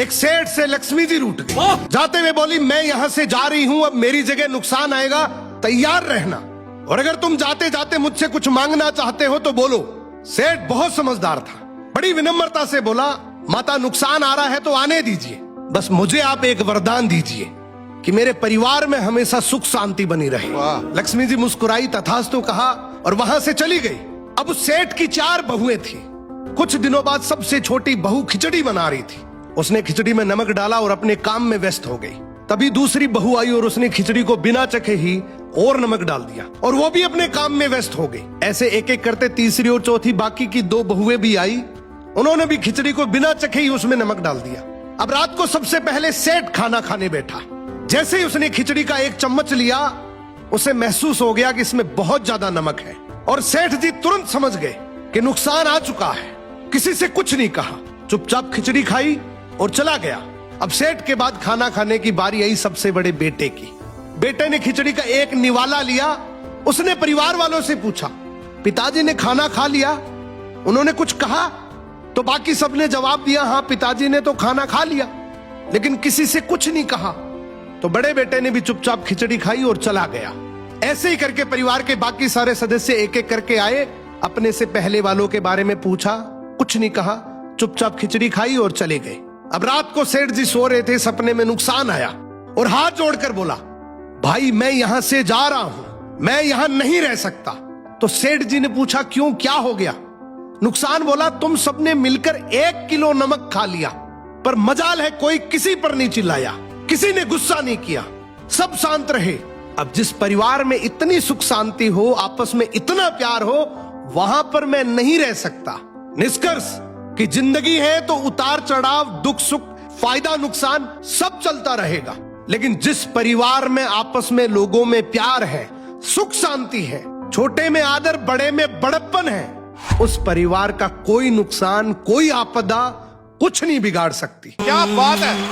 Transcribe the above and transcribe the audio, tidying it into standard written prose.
एक सेठ से लक्ष्मी जी रूठ गई। जाते हुए बोली, मैं यहां से जा रही हूं, अब मेरी जगह नुकसान आएगा, तैयार रहना, और अगर तुम जाते जाते मुझसे कुछ मांगना चाहते हो तो बोलो। सेठ बहुत समझदार था, बड़ी विनम्रता से बोला, माता नुकसान आ रहा है तो आने दीजिए, बस मुझे आप एक वरदान दीजिए कि मेरे परिवार में हमेशा सुख शांति बनी रहे। लक्ष्मी जी मुस्कुराई, तथास्तु कहा और वहां से चली गई। अब उस सेठ की 4 बहुएं थी। कुछ दिनों बाद सबसे छोटी बहू खिचड़ी बना रही थी। उसने खिचड़ी में नमक डाला और अपने काम में व्यस्त हो गई। तभी दूसरी बहू आई और उसने खिचड़ी को बिना चखे ही और नमक डाल दिया और वो भी अपने काम में व्यस्त हो गई। ऐसे एक एक करते तीसरी और चौथी बाकी की 2 बहुएं भी आई, उन्होंने भी खिचड़ी को बिना चखे ही उसमें नमक डाल दिया। अब रात को सबसे पहले सेठ खाना खाने बैठा। जैसे ही उसने खिचड़ी का 1 चम्मच लिया, उसे महसूस हो गया कि इसमें बहुत ज्यादा नमक है और सेठ जी तुरंत समझ गए कि नुकसान आ चुका है। किसी से कुछ नहीं कहा, चुपचाप खिचड़ी खाई और चला गया। अब सेठ के बाद खाना खाने की बारी आई सबसे बड़े बेटे की। बेटे ने खिचड़ी का 1 निवाला लिया। उसने परिवार वालों से पूछा, पिताजी ने खाना खा लिया? उन्होंने कुछ कहा? तो बाकी सबने जवाब दिया, हाँ पिताजी ने तो खाना खा लिया, लेकिन किसी से कुछ नहीं कहा। तो बड़े बेटे ने भी चुपचाप खिचड़ी खाई और चला गया। ऐसे ही करके परिवार के बाकी सारे सदस्य एक एक करके आए, अपने से पहले वालों के बारे में पूछा, कुछ नहीं कहा, चुपचाप खिचड़ी खाई और चले गए। अब रात को सेठ जी सो रहे थे, सपने में नुकसान आया और हाथ जोड़कर बोला, भाई मैं यहां से जा रहा हूं, मैं यहां नहीं रह सकता। तो सेठ जी ने पूछा, क्यों, क्या हो गया? नुकसान बोला, तुम सबने मिलकर 1 किलो नमक खा लिया, पर मजाल है कोई किसी पर नहीं चिल्लाया, किसी ने गुस्सा नहीं किया, सब शांत रहे। अब जिस परिवार में इतनी सुख शांति हो, आपस में इतना प्यार हो, वहां पर मैं नहीं रह सकता। निष्कर्ष कि जिंदगी है तो उतार चढ़ाव, दुख सुख, फायदा नुकसान सब चलता रहेगा, लेकिन जिस परिवार में आपस में लोगों में प्यार है, सुख शांति है, छोटे में आदर, बड़े में बड़प्पन है, उस परिवार का कोई नुकसान, कोई आपदा कुछ नहीं बिगाड़ सकती। क्या बात है।